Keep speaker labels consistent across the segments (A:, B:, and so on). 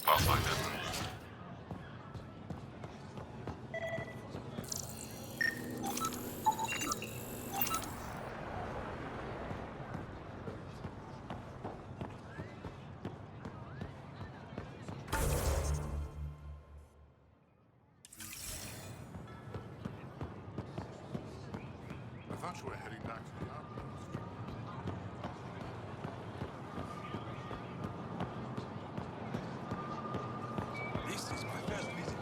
A: Pathfinder.
B: I thought you were heading back to the outpost.
C: This is my first visit.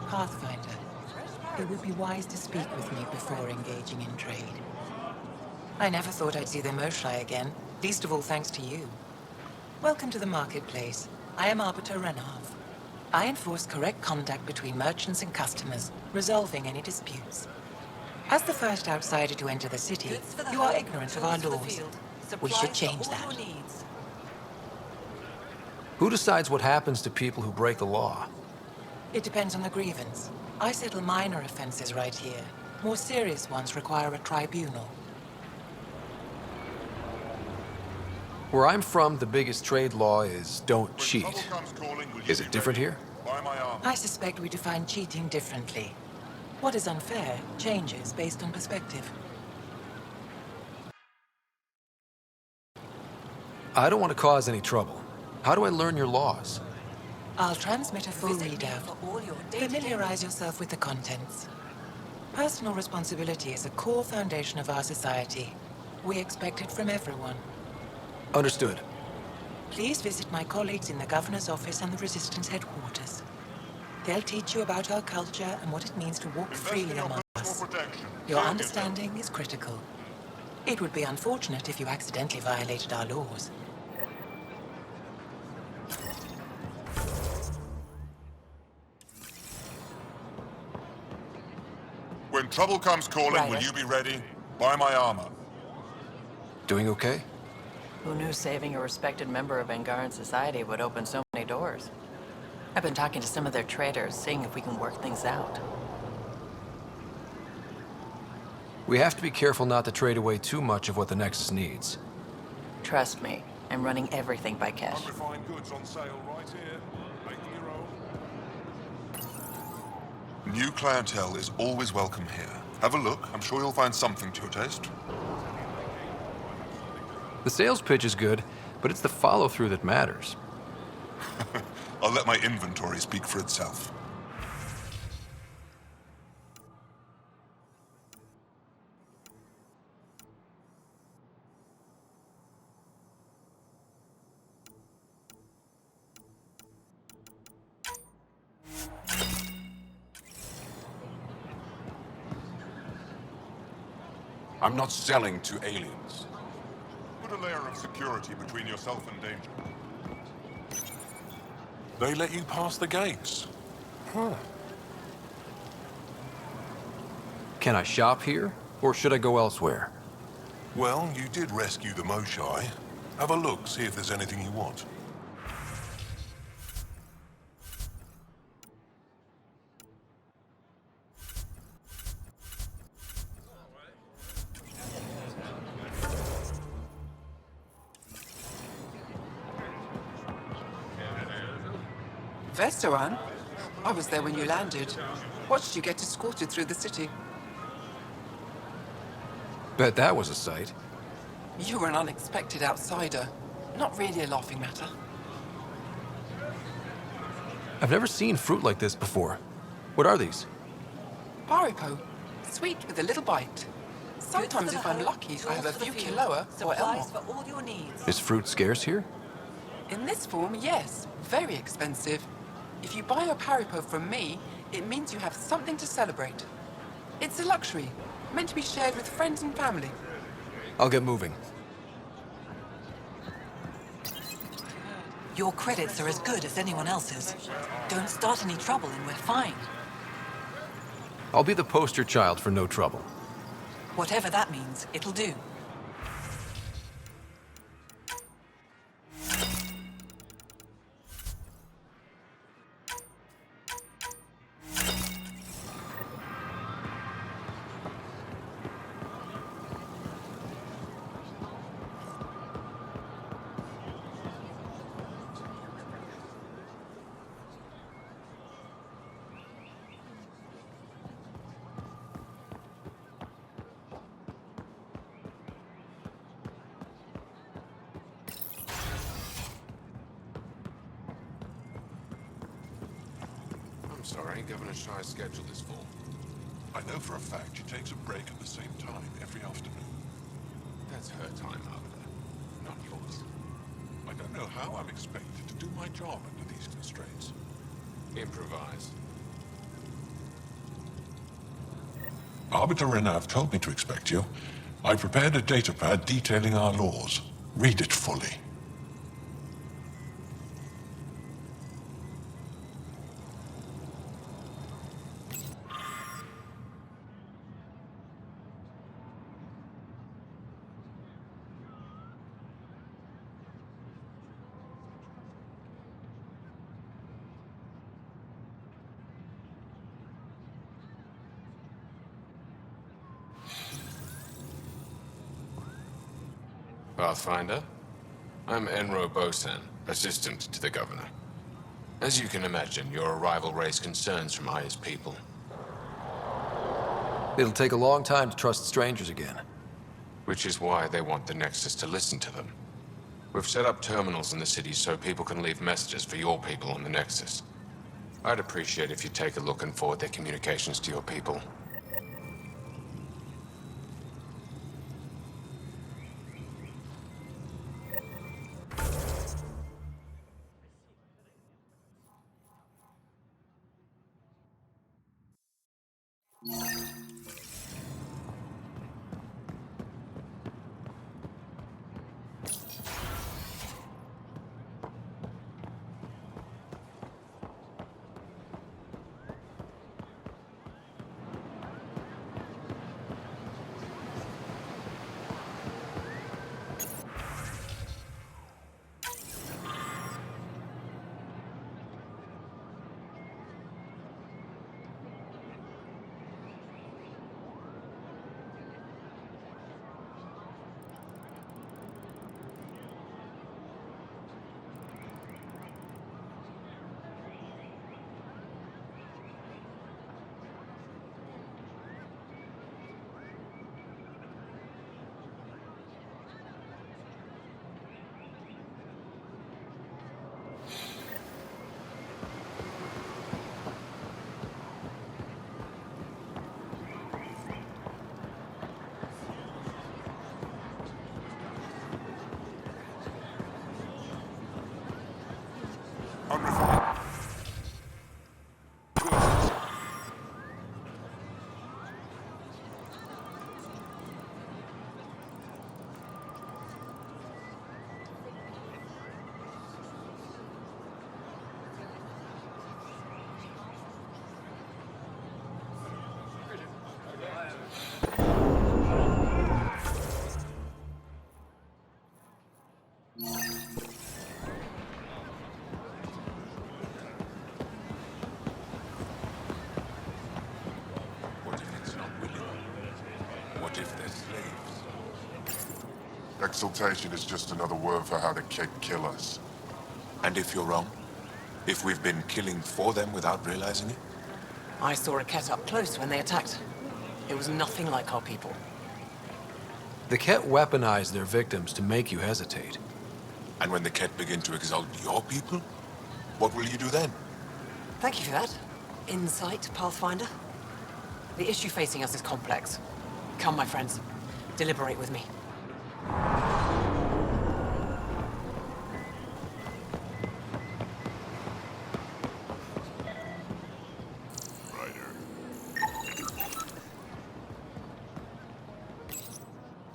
D: Pathfinder, it would be wise to speak with me before engaging in trade. I never thought I'd see the Moshai again, least of all thanks to you. Welcome to the marketplace. I am Arbiter Renav. I enforce correct conduct between merchants and customers, resolving any disputes. As the first outsider to enter the city, you are ignorant of our laws. We should change that.
E: Who decides what happens to people who break the law?
D: It depends on the grievance. I settle minor offenses right here. More serious ones require a tribunal.
E: Where I'm from, the biggest trade law is don't cheat.
B: When trouble comes calling, will you
E: Is
B: be
E: it different
B: ready?
E: here?
B: Buy my armor.
D: I suspect we define cheating differently. What is unfair changes based on perspective.
E: I don't want to cause any trouble. How do I learn your laws?
D: I'll transmit a full readout. Familiarize yourself with the contents. Personal responsibility is a core foundation of our society. We expect it from everyone.
E: Understood.
D: Please visit my colleagues in the Governor's office and the Resistance headquarters. They'll teach you about our culture and what it means to walk
B: Invest
D: freely
B: in your
D: among us.
B: personal protection.
D: Your
B: Save
D: understanding is critical. It would be unfortunate if you accidentally violated our laws.
B: When trouble comes calling, will
D: Ryder.
B: you be ready? Buy my armor.
E: Doing okay?
F: Who knew saving a respected member of Angaran society would open so many doors? I've been talking to some of their traders, seeing if we can work things out.
E: We have to be careful not to trade away too much of what the Nexus needs.
F: Trust me, I'm running everything by cash.
B: Unrefined goods on sale right here. Make them your own. New clientele is always welcome here. Have a look. I'm sure you'll find something to your taste.
E: The sales pitch is good, but it's the follow-through that matters.
B: I'll let my inventory speak for itself.
C: I'm not selling to aliens.
B: Put a layer of security between yourself and danger.
C: They let you pass the gates. Huh.
E: Can I shop here, or should I go elsewhere?
C: Well, you did rescue the Moshai. Have a look, see if there's anything you want.
G: Vestaran? I was there when you landed. Watched you get escorted through the city.
E: Bet that was a sight.
G: You were an unexpected outsider. Not really a laughing matter.
E: I've never seen fruit like this before. What are these?
G: Paripo. Sweet with a little bite. Sometimes if I'm lucky, I have a few kiloa or elmo.
F: for all your needs.
E: Is fruit scarce here?
G: In this form, yes. Very expensive. If you buy a paripo from me, it means you have something to celebrate. It's a luxury, meant to be shared with friends and family.
E: I'll get moving.
H: Your credits are as good as anyone else's. Don't start any trouble and we're fine.
E: I'll be the poster child for no trouble.
H: Whatever that means, it'll do.
C: I'm sorry, Governor Shy's schedule is full. I know for a fact she takes a break at the same time every afternoon. That's her time, Arbiter, not yours. I don't know how I'm expected to do my job under these constraints. Improvise. Arbiter Renav told me to expect you. I prepared a datapad detailing our laws. Read it fully. Pathfinder, I'm Enro Bosan, assistant to the governor. As you can imagine, your arrival raised concerns from Aya's people.
E: It'll take a long time to trust strangers again.
C: Which is why they want the Nexus to listen to them. We've set up terminals in the city so people can leave messages for your people on the Nexus. I'd appreciate if you take a look and forward their communications to your people.
B: Exaltation is just another word for how the Kett kill us.
C: And if you're wrong? If we've been killing for them without realizing it?
F: I saw a Kett up close when they attacked. It was nothing like our people.
E: The Kett weaponize their victims to make you hesitate.
C: And when the Kett begin to exalt your people, what will you do then?
F: Thank you for that. Insight, Pathfinder. The issue facing us is complex. Come, my friends. Deliberate with me.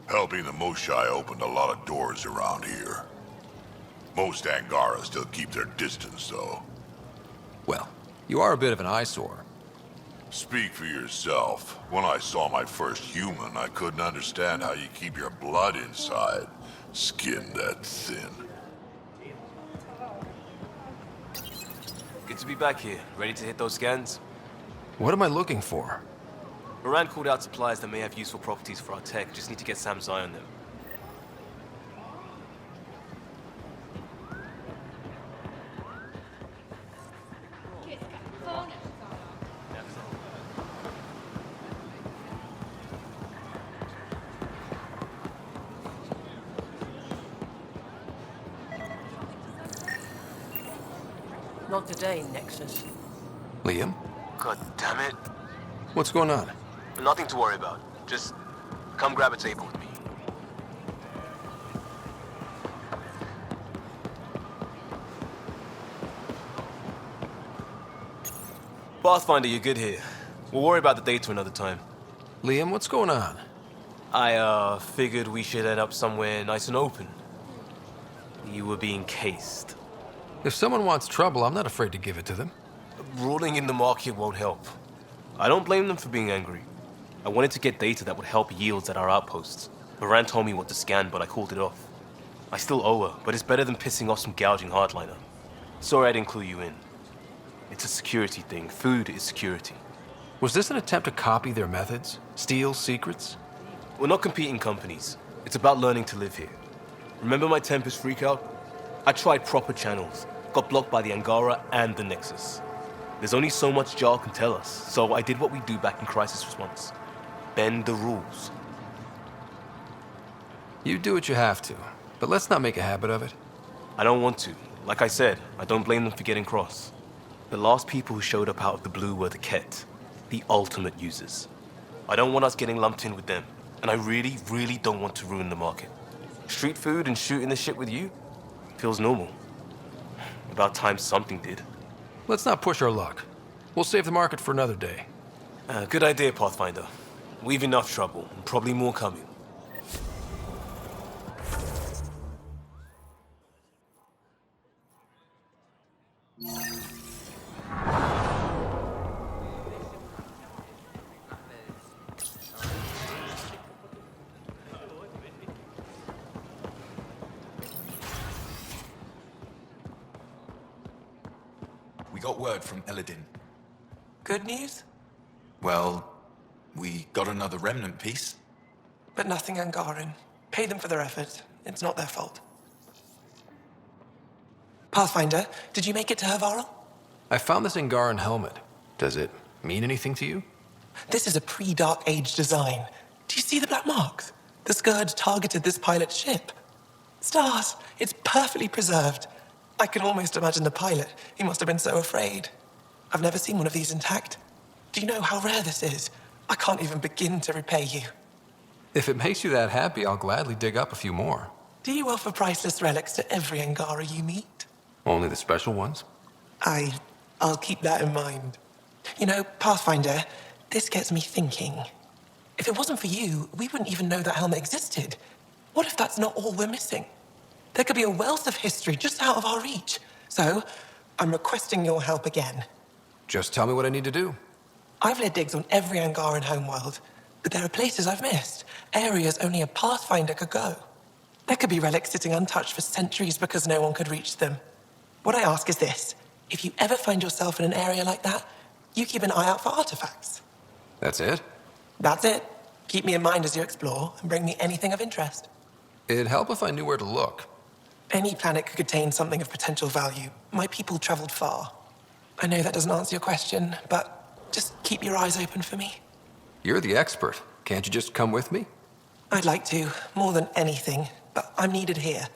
A: Helping the Moshai opened a lot of doors around here. Most Angara still keep their distance, though.
E: Well, you are a bit of an eyesore.
A: Speak for yourself. When I saw my first human, I couldn't understand how you keep your blood inside. Skin that thin.
I: Good to be back here, ready to hit those scans.
E: What am I looking for?
I: Moran called out supplies that may have useful properties for our tech. Just need to get Sam's eye on them.
F: Not today, Nexus.
E: Liam?
I: God damn it.
E: What's going on?
I: Nothing to worry about. Just come grab a table with me. Pathfinder, you're good here. We'll worry about the data another time.
E: Liam, what's going on?
I: I, figured we should head up somewhere nice and open. You were being cased.
E: If someone wants trouble, I'm not afraid to give it to them.
I: Ruling in the market won't help. I don't blame them for being angry. I wanted to get data that would help yields at our outposts. Moran told me what to scan, but I called it off. I still owe her, but it's better than pissing off some gouging hardliner. Sorry I didn't clue you in. It's a security thing. Food is security.
E: Was this an attempt to copy their methods? Steal secrets?
I: We're not competing companies. It's about learning to live here. Remember my Tempest freakout? I tried proper channels, got blocked by the Angara and the Nexus. There's only so much Jarl can tell us, so I did what we do back in crisis response. Bend the rules.
E: You do what you have to, but let's not make a habit of it.
I: I don't want to. Like I said, I don't blame them for getting cross. The last people who showed up out of the blue were the Ket, the ultimate users. I don't want us getting lumped in with them, and I really, really don't want to ruin the market. Street food and shooting the shit with you feels normal. About time something did.
E: Let's not push our luck. We'll save the market for another day.
I: Good idea, Pathfinder. We've enough trouble, and probably more coming.
J: We got word from Eladin.
G: Good news?
J: Well, we got another remnant piece.
G: But nothing Angaran. Pay them for their effort. It's not their fault. Pathfinder, did you make it to Hervarl?
E: I found this Angaran helmet. Does it mean anything to you?
G: This is a pre-Dark Age design. Do you see the black marks? The Scourge targeted this pilot's ship. Stars, it's perfectly preserved. I can almost imagine the pilot. He must have been so afraid. I've never seen one of these intact. Do you know how rare this is? I can't even begin to repay you.
E: If it makes you that happy, I'll gladly dig up a few more.
G: Do you offer priceless relics to every Angara you meet?
E: Only the special ones?
G: I'll keep that in mind. You know, Pathfinder, this gets me thinking. If it wasn't for you, we wouldn't even know that helmet existed. What if that's not all we're missing? There could be a wealth of history just out of our reach. So, I'm requesting your help again.
E: Just tell me what I need to do.
G: I've led digs on every Angaran homeworld, but there are places I've missed, areas only a Pathfinder could go. There could be relics sitting untouched for centuries because no one could reach them. What I ask is this: if you ever find yourself in an area like that, you keep an eye out for artifacts.
E: That's it?
G: That's it. Keep me in mind as you explore and bring me anything of interest.
E: It'd help if I knew where to look.
G: Any planet could contain something of potential value. My people traveled far. I know that doesn't answer your question, but just keep your eyes open for me.
E: You're the expert. Can't you just come with me?
G: I'd like to, more than anything, but I'm needed here.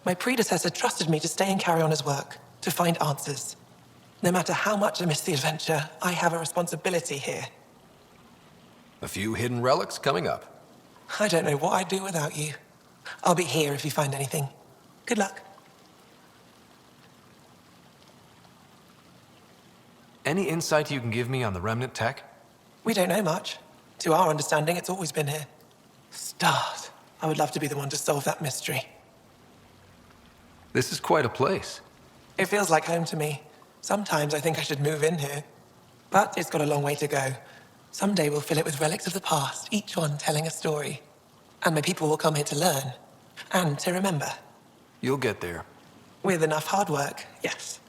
G: My predecessor trusted me to stay and carry on his work, to find answers. No matter how much I miss the adventure, I have a responsibility here.
E: A few hidden relics coming up.
G: I don't know what I'd do without you. I'll be here if you find anything. Good luck.
E: Any insight you can give me on the remnant tech?
G: We don't know much. To our understanding, it's always been here. Stars. I would love to be the one to solve that mystery.
E: This is quite a place.
G: It feels like home to me. Sometimes I think I should move in here. But it's got a long way to go. Someday we'll fill it with relics of the past, each one telling a story. And my people will come here to learn. And to remember.
E: You'll get there.
G: With enough hard work, yes.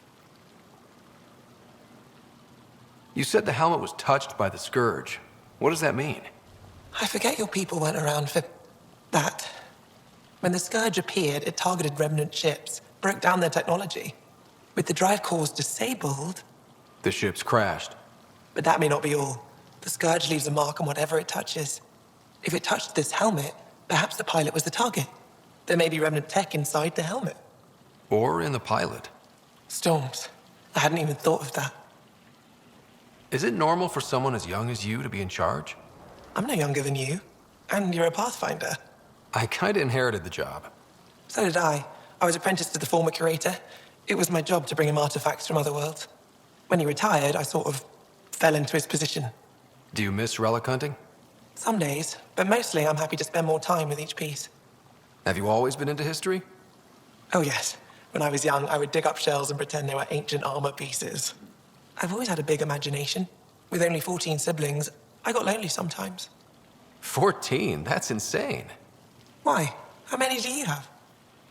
E: You said the helmet was touched by the Scourge. What does that mean?
G: I forget your people weren't around for that. When the Scourge appeared, it targeted remnant ships, broke down their technology. With the drive cores disabled...
E: The ships crashed.
G: But that may not be all. The Scourge leaves a mark on whatever it touches. If it touched this helmet, perhaps the pilot was the target. There may be remnant tech inside the helmet.
E: Or in the pilot.
G: Storms. I hadn't even thought of that.
E: Is it normal for someone as young as you to be in charge?
G: I'm no younger than you. And you're a Pathfinder.
E: I kinda inherited the job.
G: So did I. I was apprenticed to the former curator. It was my job to bring him artifacts from other worlds. When he retired, I sort of fell into his position.
E: Do you miss relic hunting?
G: Some days, but mostly I'm happy to spend more time with each piece.
E: Have you always been into history?
G: Oh yes. When I was young, I would dig up shells and pretend they were ancient armor pieces. I've always had a big imagination. With only 14 siblings, I got lonely sometimes.
E: 14? That's insane.
G: Why? How many do you have?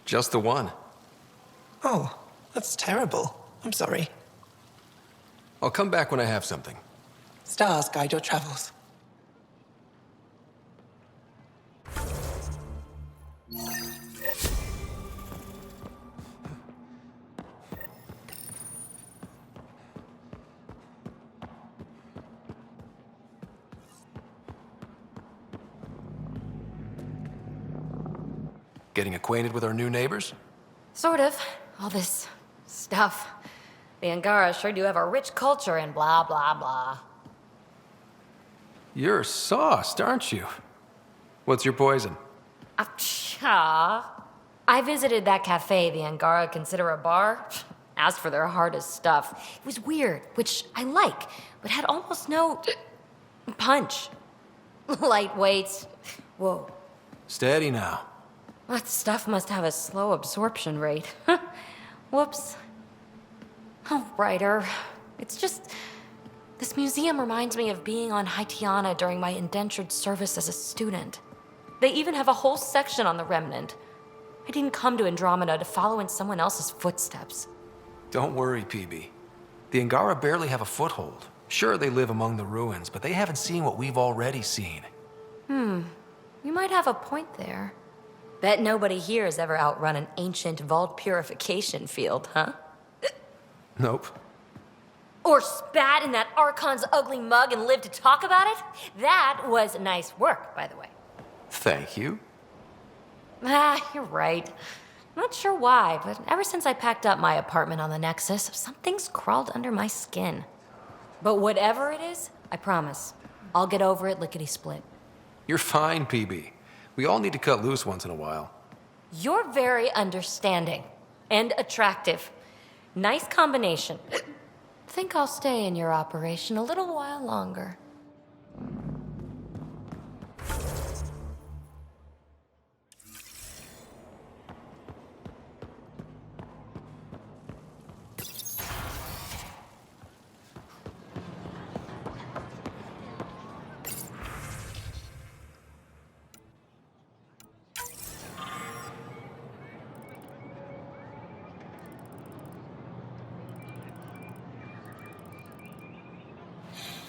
E: Just the one.
G: Oh, that's terrible. I'm sorry.
E: I'll come back when I have something.
G: Stars guide your travels.
E: Getting acquainted with our new neighbors?
K: Sort of. All this stuff. The Angara sure do have a rich culture and blah, blah, blah.
E: You're sauced, aren't you? What's your poison?
K: I visited that cafe the Angara consider a bar. Asked for their hardest stuff. It was weird, which I like, but had almost no punch. Lightweight. Whoa.
E: Steady now.
K: That stuff must have a slow absorption rate. Whoops. Oh, writer. It's just... This museum reminds me of being on Haitiana during my indentured service as a student. They even have a whole section on the Remnant. I didn't come to Andromeda to follow in someone else's footsteps.
E: Don't worry, PB. The Angara barely have a foothold. Sure, they live among the ruins, but they haven't seen what we've already seen.
K: You might have a point there. Bet nobody here has ever outrun an ancient vault purification field, huh?
E: Nope.
K: Or spat in that Archon's ugly mug and lived to talk about it? That was nice work, by the way.
E: Thank you.
K: You're right. Not sure why, but ever since I packed up my apartment on the Nexus, something's crawled under my skin. But whatever it is, I promise, I'll get over it lickety-split.
E: You're fine, PB. We all need to cut loose once in a while.
K: You're very understanding and attractive. Nice combination. Think I'll stay in your operation a little while longer.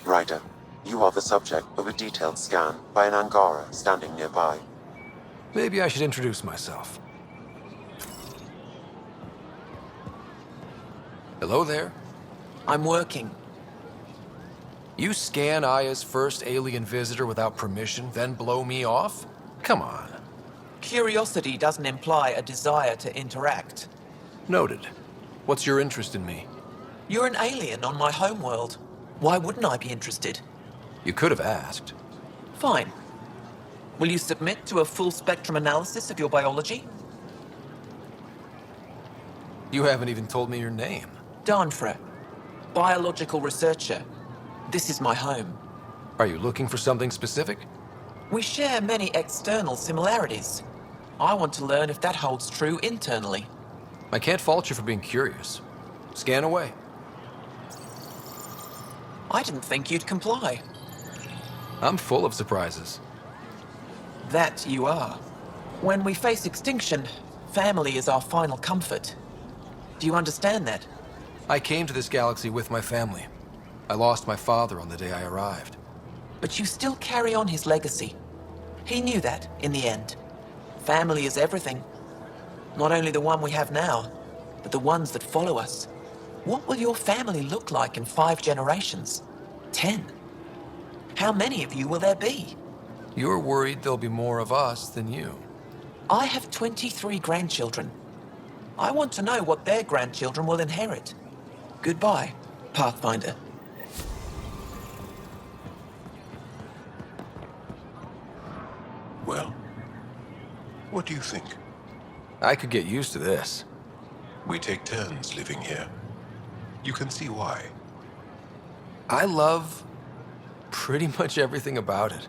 L: Ryder, you are the subject of a detailed scan by an Angara standing nearby.
E: Maybe I should introduce myself. Hello there.
G: I'm working.
E: You scan Aya's first alien visitor without permission, then blow me off? Come on.
G: Curiosity doesn't imply a desire to interact.
E: Noted. What's your interest in me?
G: You're an alien on my homeworld. Why wouldn't I be interested?
E: You could have asked.
G: Fine. Will you submit to a full spectrum analysis of your biology?
E: You haven't even told me your name.
G: Danfra, biological researcher. This is my home.
E: Are you looking for something specific?
G: We share many external similarities. I want to learn if that holds true internally.
E: I can't fault you for being curious. Scan away.
G: I didn't think you'd comply.
E: I'm full of surprises.
G: That you are. When we face extinction, family is our final comfort. Do you understand that?
E: I came to this galaxy with my family. I lost my father on the day I arrived.
G: But you still carry on his legacy. He knew that, in the end. Family is everything. Not only the one we have now, but the ones that follow us. What will your family look like in 5 generations? 10? How many of you will there be?
E: You're worried there'll be more of us than you.
G: I have 23 grandchildren. I want to know what their grandchildren will inherit. Goodbye, Pathfinder.
M: What do you think?
E: I could get used to this.
M: We take turns living here. You can see why.
E: I love pretty much everything about it.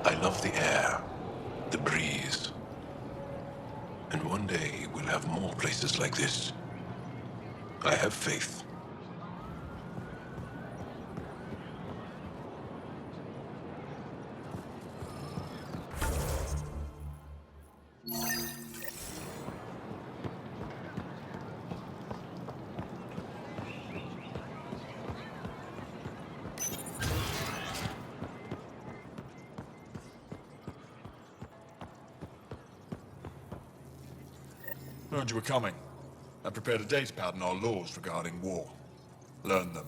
M: I love the air, the breeze. And one day we'll have more places like this. I have faith.
N: Heard you were coming. I prepared a data pad on our laws regarding war. Learn them.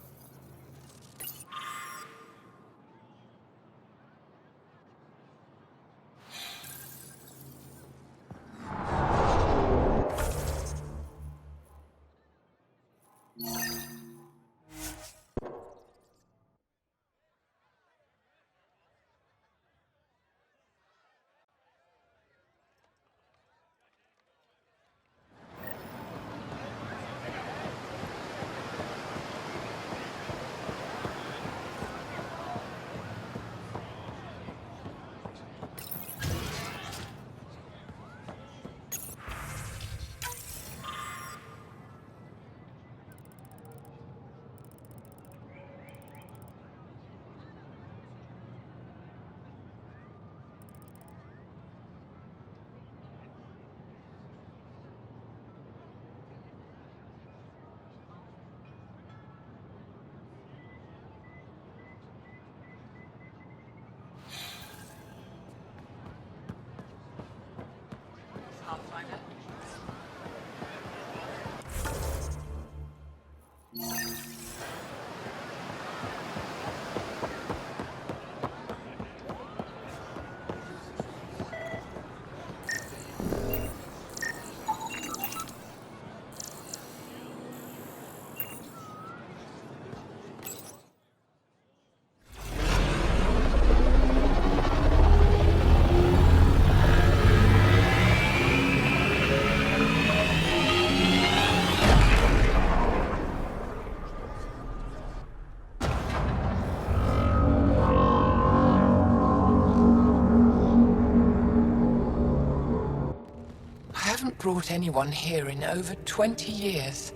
D: Brought anyone here in over 20 years.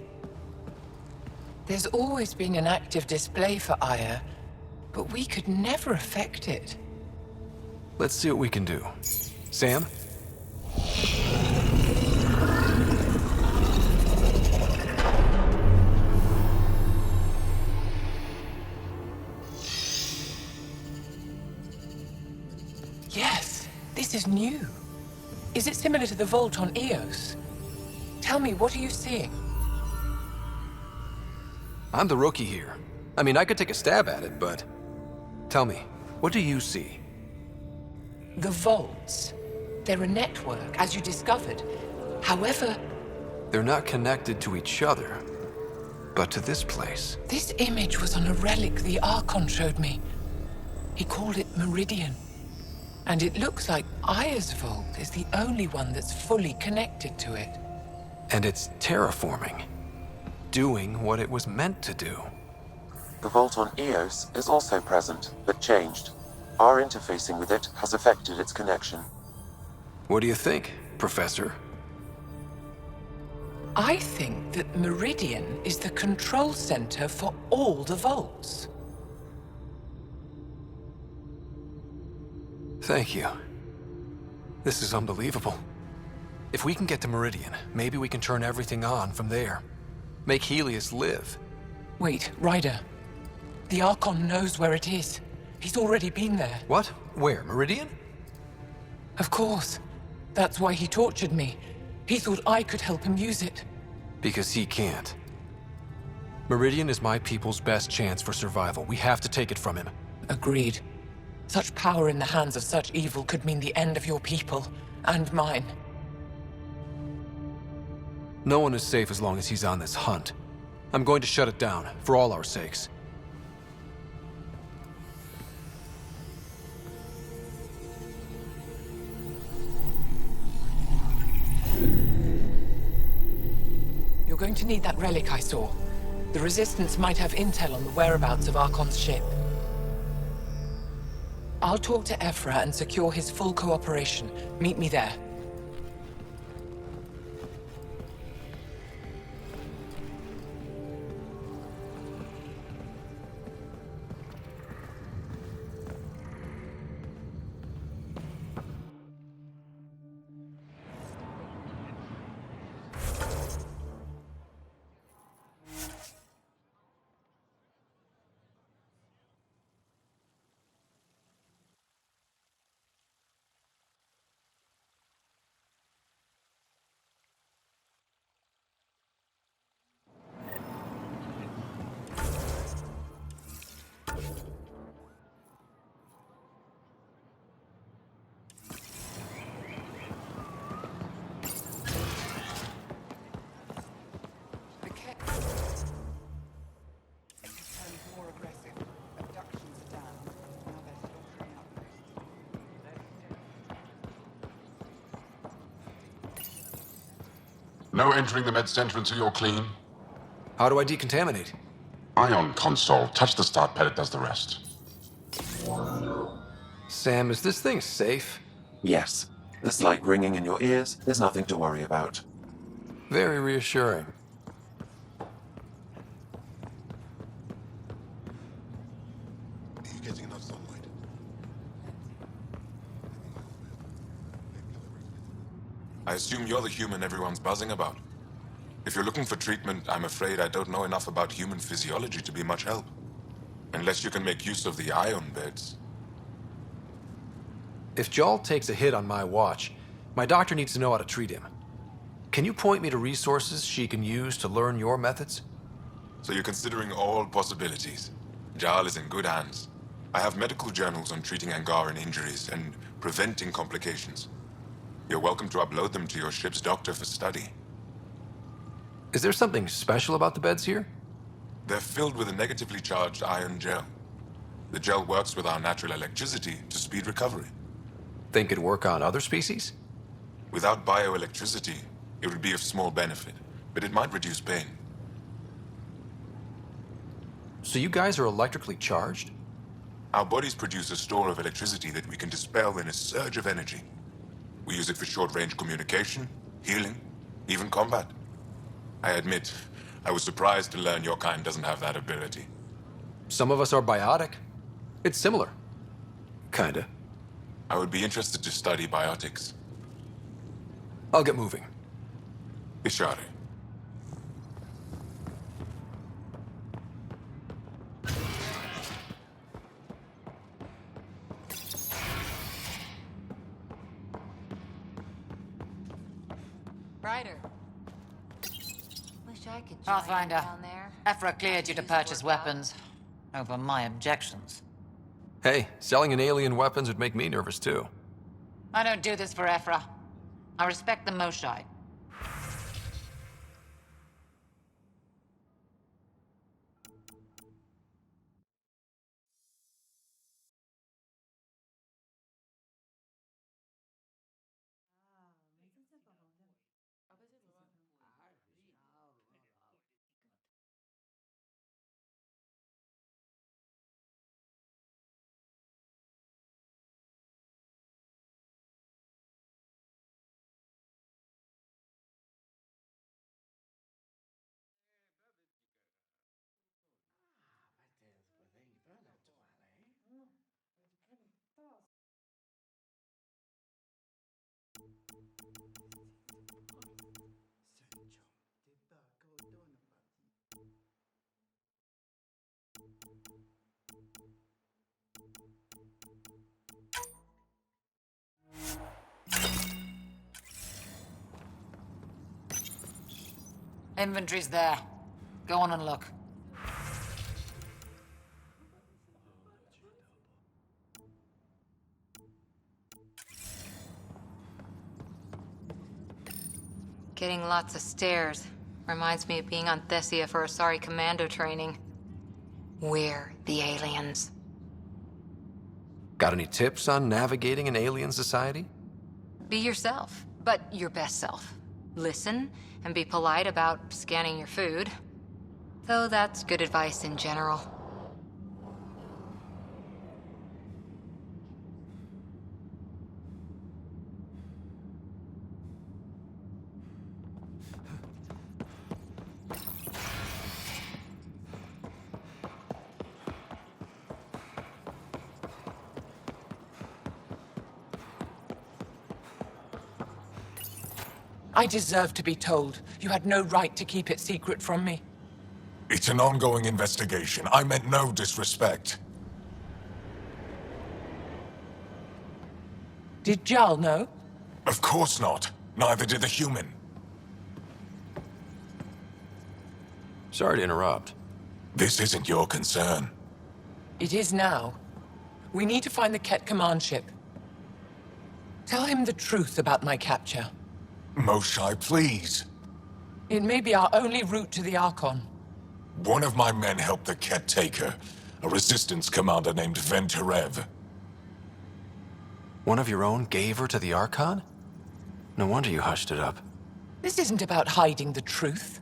D: There's always been an active display for Aya, but we could never affect it.
E: Let's see what we can do. Sam?
D: Yes, this is new. Is it similar to the vault on Eos? Tell me, what are you seeing?
E: I'm the rookie here. I mean, I could take a stab at it, but... Tell me, what do you see?
D: The vaults. They're a network, as you discovered. However...
E: They're not connected to each other, but to this place.
D: This image was on a relic the Archon showed me. He called it Meridian. And it looks like Aya's vault is the only one that's fully connected to it.
E: And it's terraforming. Doing what it was meant to do.
L: The vault on Eos is also present, but changed. Our interfacing with it has affected its connection.
E: What do you think, Professor?
D: I think that Meridian is the control center for all the vaults.
E: Thank you. This is unbelievable. If we can get to Meridian, maybe we can turn everything on from there. Make Helios live.
D: Wait, Ryder. The Archon knows where it is. He's already been there.
E: What? Where? Meridian?
D: Of course. That's why he tortured me. He thought I could help him use it.
E: Because he can't. Meridian is my people's best chance for survival. We have to take it from him.
D: Agreed. Such power in the hands of such evil could mean the end of your people, and mine.
E: No one is safe as long as he's on this hunt. I'm going to shut it down, for all our sakes.
D: You're going to need that relic I saw. The Resistance might have intel on the whereabouts of Archon's ship. I'll talk to Ephra and secure his full cooperation. Meet me there.
O: No entering the med center until you're clean.
E: How do I decontaminate?
O: Ion console. Touch the start pad, it does the rest.
E: Sam, is this thing safe?
L: Yes. The slight ringing in your ears, there's nothing to worry about.
E: Very reassuring.
C: Are you getting enough sunlight?
B: I assume you're the human everyone's buzzing about. If you're looking for treatment, I'm afraid I don't know enough about human physiology to be much help. Unless you can make use of the ion beds.
E: If Jal takes a hit on my watch, my doctor needs to know how to treat him. Can you point me to resources she can use to learn your methods?
B: So you're considering all possibilities. Jal is in good hands. I have medical journals on treating Angaran injuries and preventing complications. You're welcome to upload them to your ship's doctor for study.
E: Is there something special about the beds here?
B: They're filled with a negatively charged ion gel. The gel works with our natural electricity to speed recovery.
E: Think it'd work on other species?
B: Without bioelectricity, it would be of small benefit, but it might reduce pain.
E: So you guys are electrically charged?
B: Our bodies produce a store of electricity that we can dispel in a surge of energy. We use it for short-range communication, healing, even combat. I admit, I was surprised to learn your kind doesn't have that ability.
E: Some of us are biotic. It's similar. Kinda.
B: I would be interested to study biotics.
E: I'll get moving.
B: Ishari.
P: Ryder.
H: Wish I could join
P: Pathfinder.
H: down there.
P: Ephra cleared you to purchase weapons. Over my objections.
E: Hey, selling an alien weapons would make me nervous too.
P: I don't do this for Ephra. I respect the Moshai. Inventory's there. Go on and look.
K: Getting lots of stairs. Reminds me of being on Thessia for Asari commando training. We're the aliens.
E: Got any tips on navigating an alien society?
K: Be yourself, but your best self.
P: Listen and be polite about scanning your food. Though that's good advice in general.
G: I deserve to be told. You had no right to keep it secret from me.
N: It's an ongoing investigation. I meant no disrespect.
G: Did Jarl know?
N: Of course not. Neither did the human.
E: Sorry to interrupt.
N: This isn't your concern.
G: It is now. We need to find the Ket command ship. Tell him the truth about my capture.
N: Moshai, please.
G: It may be our only route to the Archon.
N: One of my men helped the Ket take her. A resistance commander named Venturev.
E: One of your own gave her to the Archon? No wonder you hushed it up.
G: This isn't about hiding the truth.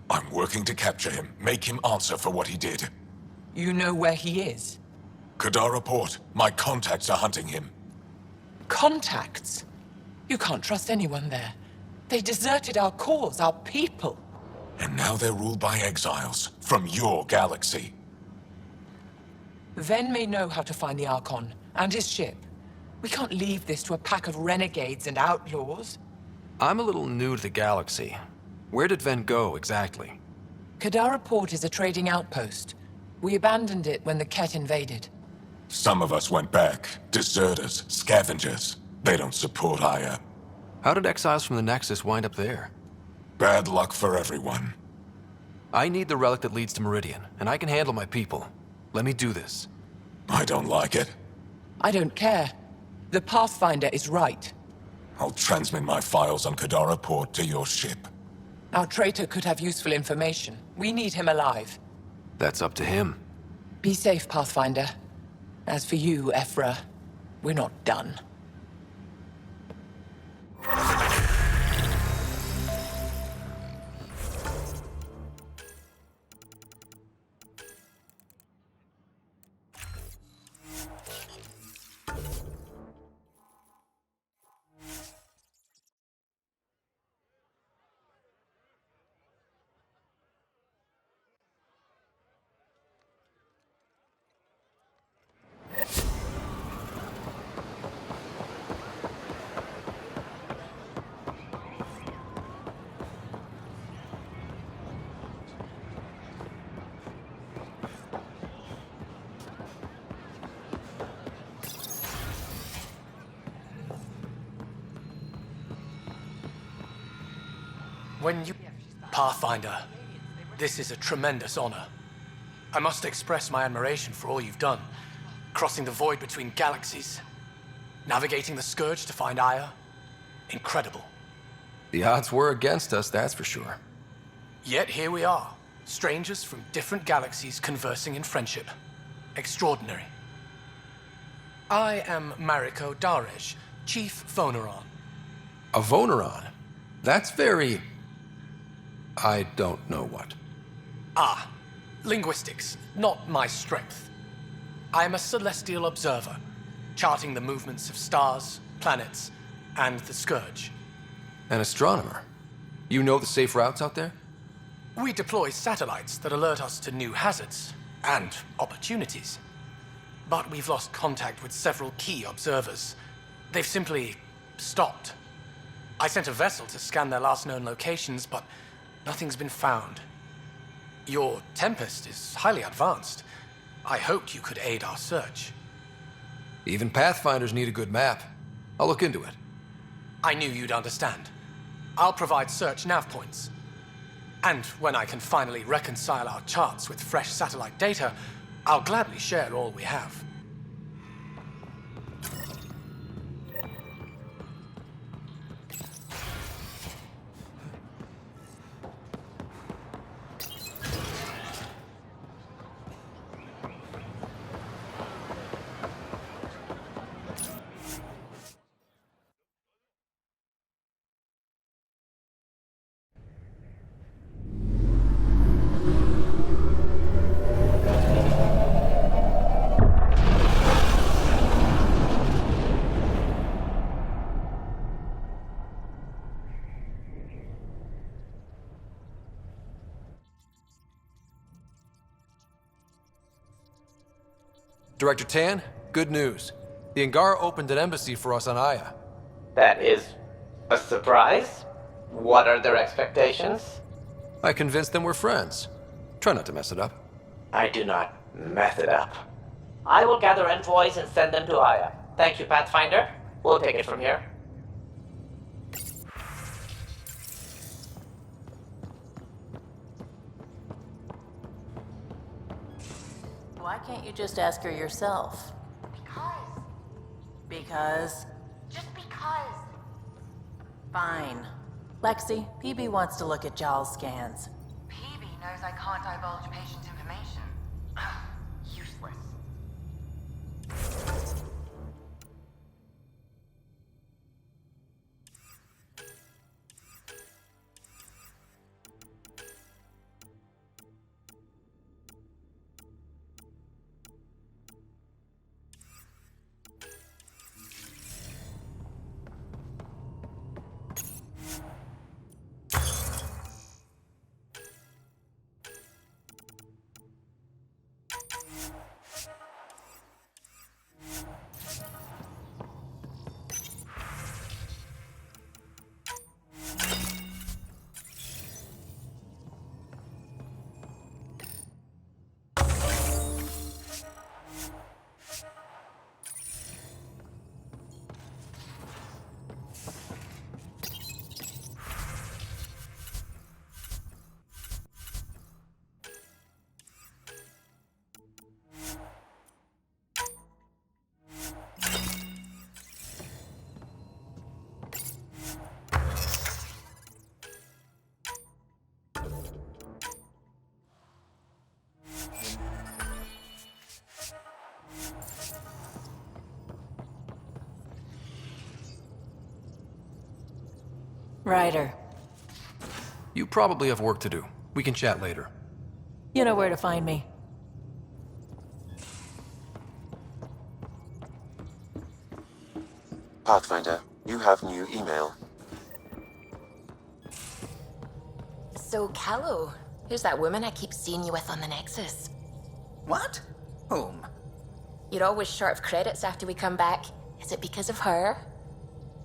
N: I'm working to capture him, make him answer for what he did.
G: You know where he is?
N: Kadara Port. My contacts are hunting him.
G: Contacts? You can't trust anyone there. They deserted our cause, our people.
N: And now they're ruled by exiles from your galaxy.
G: Ven may know how to find the Archon and his ship. We can't leave this to a pack of renegades and outlaws.
E: I'm a little new to the galaxy. Where did Ven go, exactly?
G: Kadara Port is a trading outpost. We abandoned it when the Ket invaded.
N: Some of us went back. Deserters, scavengers. They don't support Aya.
E: How did exiles from the Nexus wind up there?
N: Bad luck for everyone.
E: I need the relic that leads to Meridian, and I can handle my people. Let me do this.
N: I don't like it.
G: I don't care. The Pathfinder is right.
N: I'll transmit my files on Kadara Port to your ship.
G: Our traitor could have useful information. We need him alive.
E: That's up to him.
G: Be safe, Pathfinder. As for you, Ephra, we're not done.
E: When you... Pathfinder, this is a tremendous honor. I must express my admiration for all you've done. Crossing the void between galaxies. Navigating the Scourge to find Aya. Incredible.
J: The odds were against us, that's for sure.
E: Yet here we are. Strangers from different galaxies conversing in friendship. Extraordinary. I am Mariko Daresh, Chief Voneron.
J: A Voneron? That's very... I don't know what.
E: Ah, linguistics, not my strength. I am a celestial observer, charting the movements of stars, planets, and the Scourge.
J: An astronomer? You know the safe routes out there?
E: We deploy satellites that alert us to new hazards and opportunities. But we've lost contact with several key observers. They've simply stopped. I sent a vessel to scan their last known locations, but nothing's been found. Your Tempest is highly advanced. I hoped you could aid our search.
J: Even Pathfinders need a good map. I'll look into it.
E: I knew you'd understand. I'll provide search nav points. And when I can finally reconcile our charts with fresh satellite data, I'll gladly share all we have.
Q: Director Tan, good news. The Angara opened an embassy for us on Aya.
R: That is a surprise? What are their expectations?
Q: I convinced them we're friends. Try not to mess it up.
R: I do not mess it up. I will gather envoys and send them to Aya. Thank you, Pathfinder. We'll take it from here.
F: Why can't you just ask her yourself? Because?
K: Just because.
F: Fine. Lexi, PB wants to look at Jaal's scans.
K: PB knows I can't divulge patient information. Useless.
F: Ryder,
Q: You probably have work to do. We can chat later.
F: you know where to find me.
L: Pathfinder, you have new email.
D: So, Callow, who's that woman I keep seeing you with on the Nexus?
S: What? Whom?
D: You're always short of credits after we come back. Is it because of her?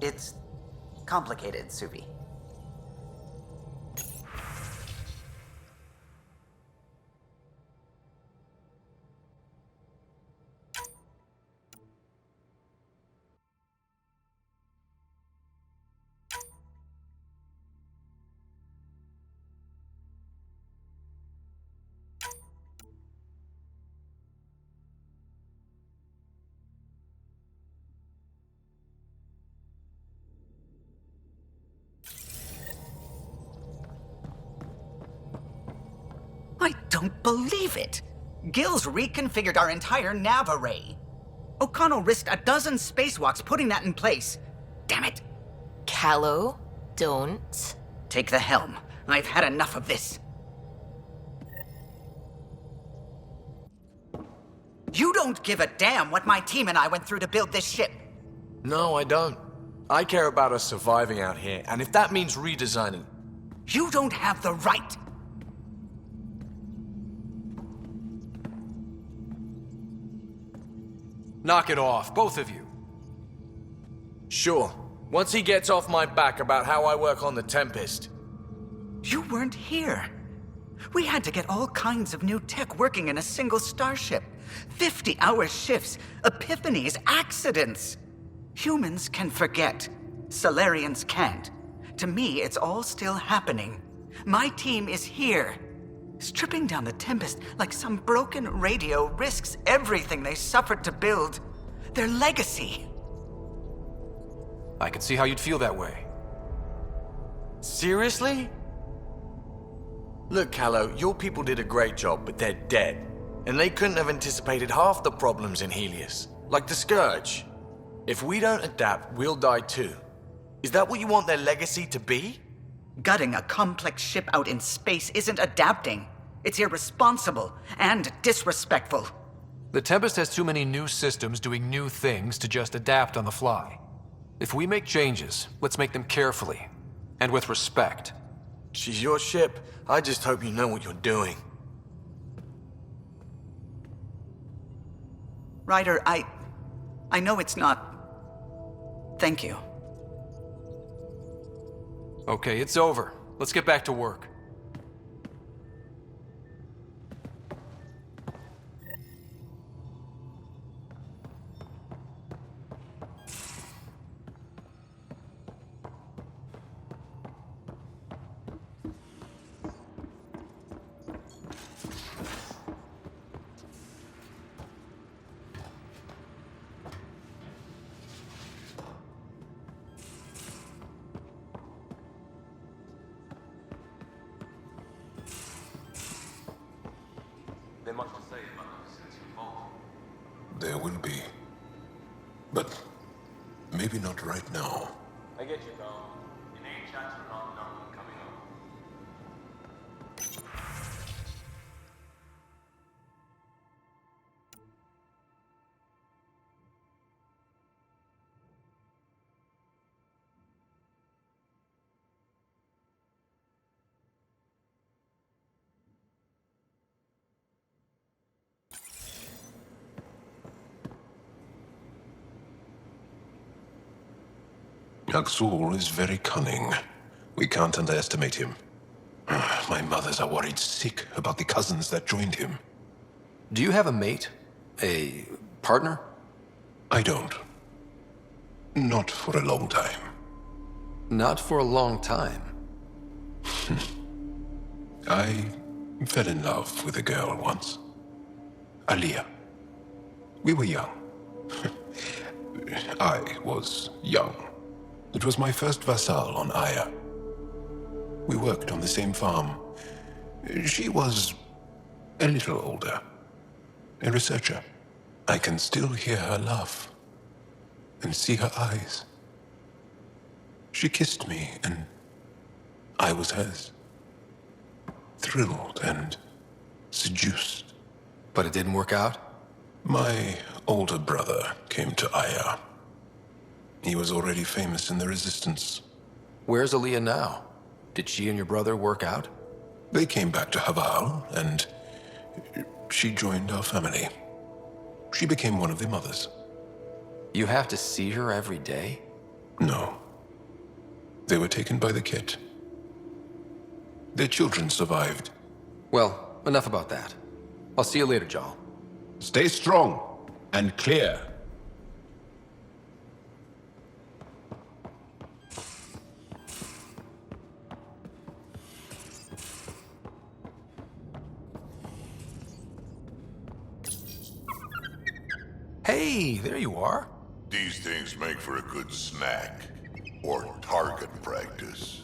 S: It's complicated, Suvi. I don't believe it! Gil's reconfigured our entire nav array. O'Connell risked a dozen spacewalks putting that in place. Damn it!
D: Callow, don't.
S: Take the helm. I've had enough of this. You don't give a damn what my team and I went through to build this ship.
T: No, I don't. I care about us surviving out here, and if that means redesigning...
S: You don't have the right!
Q: Knock it off, both of you.
T: Sure. Once he gets off my back about how I work on the Tempest.
S: You weren't here. We had to get all kinds of new tech working in a single starship. 50-hour shifts, epiphanies, accidents. Humans can forget. Solarians can't. To me, it's all still happening. My team is here. Stripping down the Tempest like some broken radio risks everything they suffered to build. Their legacy.
Q: I can see how you'd feel that way.
T: Seriously? Look, Callow, your people did a great job, but they're dead. And they couldn't have anticipated half the problems in Helios. Like the Scourge. If we don't adapt, we'll die too. Is that what you want their legacy to be?
S: Gutting a complex ship out in space isn't adapting. It's irresponsible and disrespectful.
Q: The Tempest has too many new systems doing new things to just adapt on the fly. If we make changes, let's make them carefully and with respect.
T: She's your ship. I just hope you know what you're doing.
S: Ryder, I know it's not... Thank you.
Q: Okay, it's over. Let's get back to work.
I: There much to say about the facility involved.
M: There will be. But maybe not right now.
I: I get you, Carl. Inane chats are not done coming up.
M: Aksul is very cunning. We can't underestimate him. My mothers are worried sick about the cousins that joined him.
Q: Do you have a mate? A partner?
M: I don't. Not for a long time.
Q: Not for a long time.
M: I fell in love with a girl once. Aliyah. We were young. I was young. It was my first vassal on Aya. We worked on the same farm. She was a little older. A researcher. I can still hear her laugh and see her eyes. She kissed me and I was hers. Thrilled and seduced.
Q: But it didn't work out?
M: My older brother came to Aya. He was already famous in the Resistance.
Q: Where's Aliyah now? Did she and your brother work out?
M: They came back to Haval, and she joined our family. She became one of the mothers.
Q: You have to see her every day?
M: No. They were taken by the Kett. Their children survived.
Q: Well, enough about that. I'll see you later, Jal.
O: Stay strong and clear.
Q: Hey, there you are.
A: These things make for a good snack. Or target practice.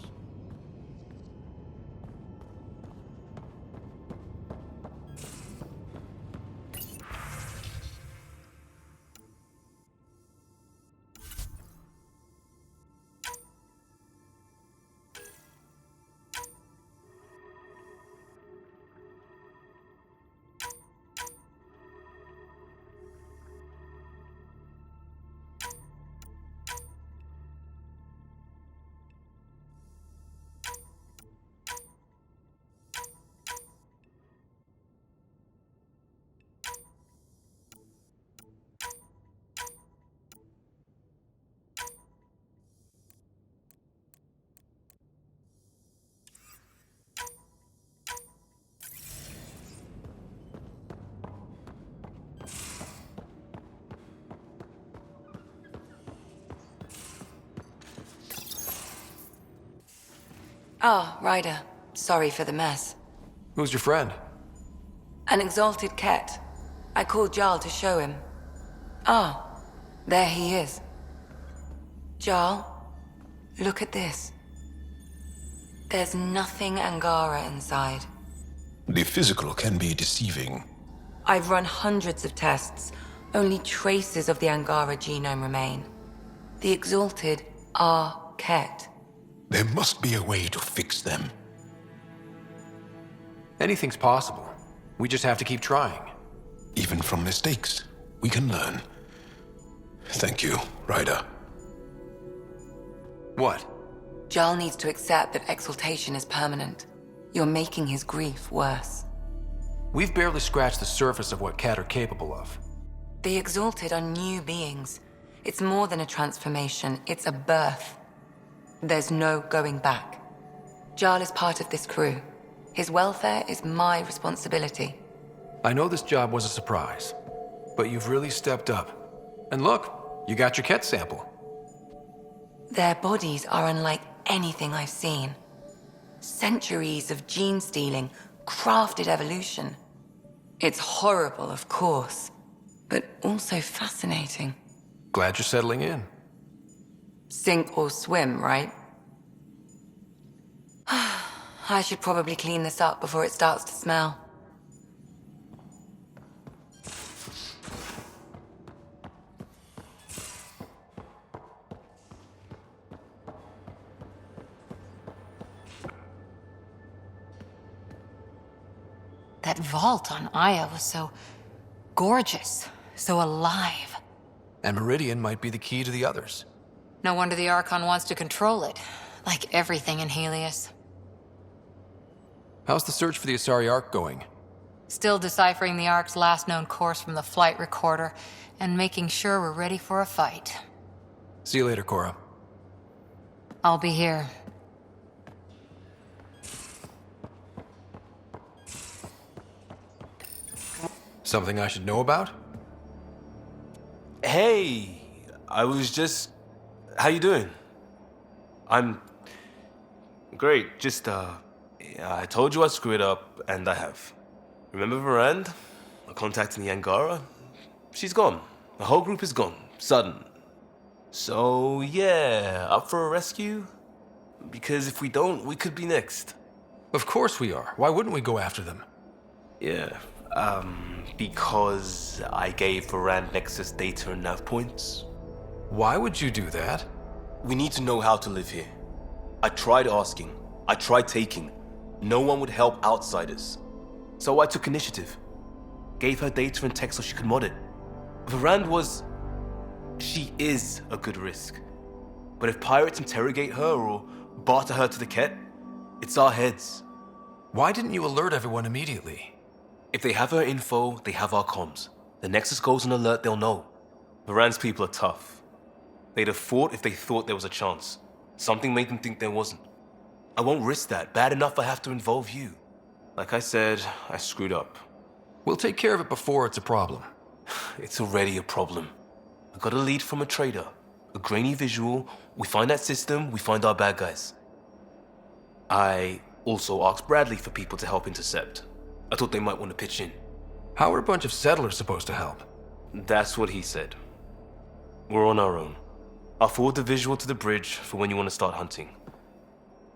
D: Ah, Ryder. Sorry for the mess.
Q: Who's your friend?
D: An exalted Kett. I called Jarl to show him. Ah, there he is. Jarl, look at this. There's nothing Angara inside.
M: The physical can be deceiving.
D: I've run hundreds of tests. Only traces of the Angara genome remain. The exalted are Kett.
M: There must be a way to fix them.
Q: Anything's possible. We just have to keep trying.
M: Even from mistakes, we can learn. Thank you, Ryder.
Q: What?
D: Jarl needs to accept that exaltation is permanent. You're making his grief worse.
Q: We've barely scratched the surface of what Kett are capable of.
D: The Exalted are new beings. It's more than a transformation, it's a birth. There's no going back. Jarl is part of this crew. His welfare is my responsibility.
Q: I know this job was a surprise, but you've really stepped up. And look, you got your Ket sample.
D: Their bodies are unlike anything I've seen. Centuries of gene stealing, crafted evolution. It's horrible, of course, but also fascinating.
Q: Glad you're settling in.
D: Sink or swim, right? I should probably clean this up before it starts to smell.
P: That vault on Aya was so gorgeous, so alive.
Q: And Meridian might be the key to the others.
P: No wonder the Archon wants to control it, like everything in Helios.
Q: How's the search for the Asari Ark going?
P: Still deciphering the Ark's last known course from the flight recorder, and making sure we're ready for a fight.
Q: See you later, Cora.
P: I'll be here.
Q: Something I should know about?
I: Hey, I was just... How you doing? I'm... Great, just, I told you I screwed up, and I have. Remember Varand? I contacted the Angara? She's gone. The whole group is gone. Sudden. So, yeah, up for a rescue? Because if we don't, we could be next.
Q: Of course we are. Why wouldn't we go after them?
I: Yeah, because I gave Varand Nexus data and nav points.
Q: Why would you do that?
I: We need to know how to live here. I tried asking. I tried taking. No one would help outsiders. So I took initiative. Gave her data and tech so she could mod it. Varand was... She is a good risk. But if pirates interrogate her or barter her to the Ket, it's our heads.
Q: Why didn't you alert everyone immediately?
I: If they have her info, they have our comms. The Nexus goes on alert, they'll know. Varand's people are tough. They'd have fought if they thought there was a chance. Something made them think there wasn't. I won't risk that. Bad enough I have to involve you. Like I said, I screwed up.
Q: We'll take care of it before it's a problem.
I: It's already a problem. I got a lead from a trader. A grainy visual. We find that system, we find our bad guys. I also asked Bradley for people to help intercept. I thought they might want to pitch in.
Q: How are a bunch of settlers supposed to help?
I: That's what he said. We're on our own. I'll forward the visual to the bridge for when you want to start hunting.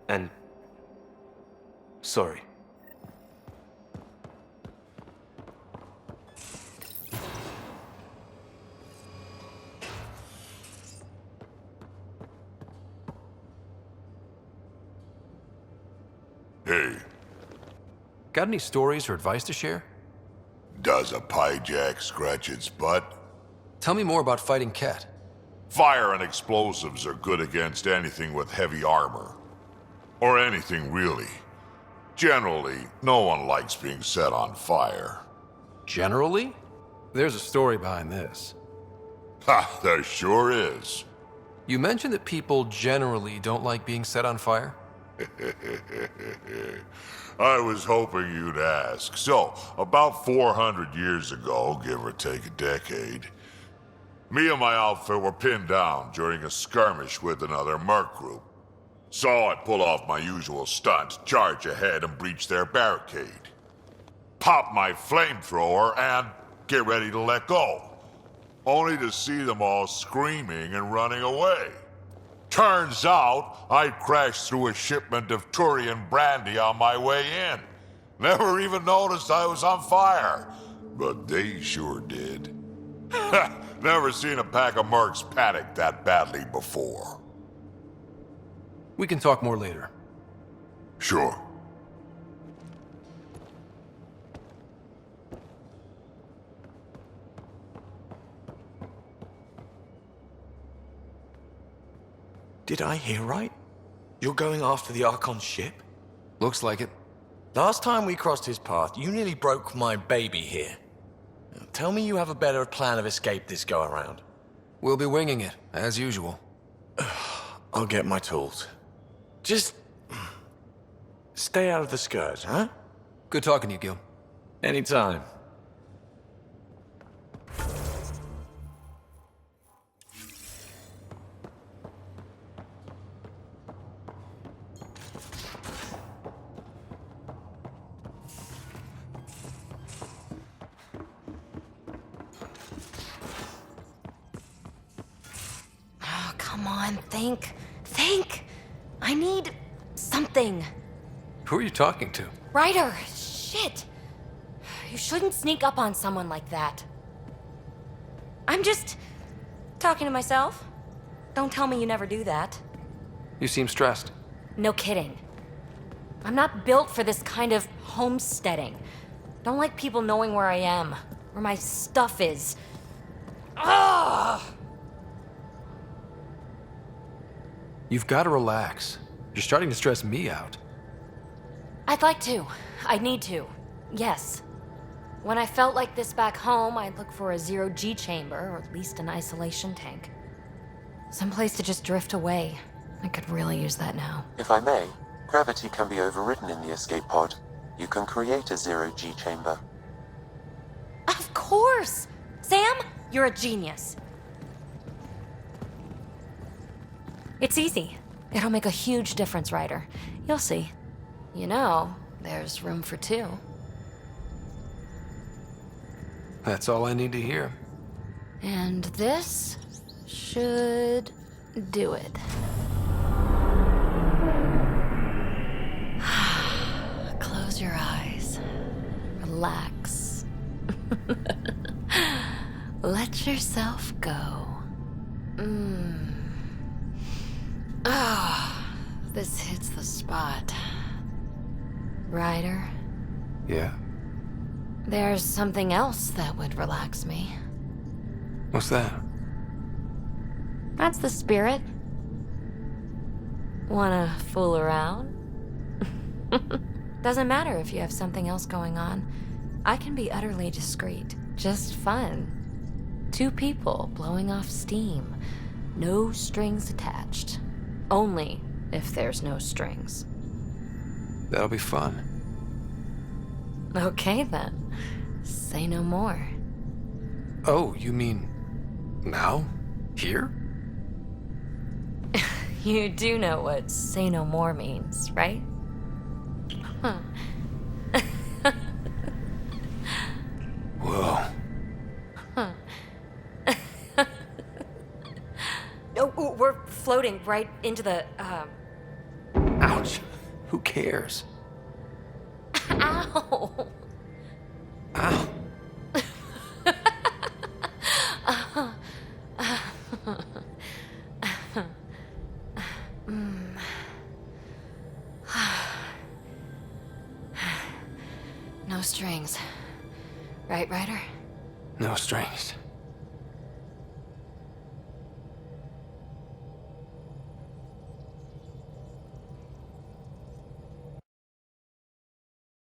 I: And... sorry.
A: Hey.
Q: Got any stories or advice to share?
A: Does a pyjak scratch its butt?
Q: Tell me more about fighting Ket.
A: Fire and explosives are good against anything with heavy armor. Or anything, really. Generally, no one likes being set on fire.
Q: Generally? There's a story behind this.
A: Ha, there sure is.
Q: You mentioned that people generally don't like being set on fire?
A: I was hoping you'd ask. So, about 400 years ago, give or take a decade, me and my outfit were pinned down during a skirmish with another merc group. So I pull off my usual stunt, charge ahead and breach their barricade. Pop my flamethrower and get ready to let go. Only to see them all screaming and running away. Turns out, I crashed through a shipment of Turian brandy on my way in. Never even noticed I was on fire. But they sure did. Never seen a pack of mercs panic that badly before.
Q: We can talk more later.
A: Sure.
T: Did I hear right? You're going after the Archon's ship?
Q: Looks like it.
T: Last time we crossed his path, you nearly broke my baby here. Tell me you have a better plan of escape this go around.
Q: We'll be winging it, as usual.
T: I'll get my tools. Just stay out of the Scourge, huh?
Q: Good talking to you, Gil.
T: Anytime.
K: Oh, come on, think. Think! I need something.
Q: Who are you talking to?
K: Ryder, shit! You shouldn't sneak up on someone like that. I'm just talking to myself. Don't tell me you never do that.
Q: You seem stressed.
K: No kidding. I'm not built for this kind of homesteading. Don't like people knowing where I am, where my stuff is. Ugh!
Q: You've got to relax. You're starting to stress me out.
K: I'd like to. I need to. Yes. When I felt like this back home, I'd look for a zero-G chamber, or at least an isolation tank. Someplace to just drift away. I could really use that now.
L: If I may, gravity can be overridden in the escape pod. You can create a zero-G chamber.
K: Of course! Sam, you're a genius. It's easy. It'll make a huge difference, Ryder. You'll see. You know, there's room for two.
Q: That's all I need to hear.
K: And this should do it. Close your eyes. Relax. Let yourself go. Ah, this hits the spot. Ryder,
Q: Yeah?
K: there's something else that would relax me.
Q: What's that?
K: That's the spirit. Wanna fool around? Doesn't matter if you have something else going on. I can be utterly discreet. Just fun. Two people blowing off steam. No strings attached. Only if there's no strings.
Q: That'll be fun.
K: Okay then. Say no more.
Q: Oh, you mean now? Here?
K: You do know what say no more means, right? Huh.
Q: Whoa.
K: Huh. Oh, we're floating right into the,
Q: Ouch. Who cares?
K: Ow!
Q: Ow.
K: No strings. Right, Ryder?
Q: No strings.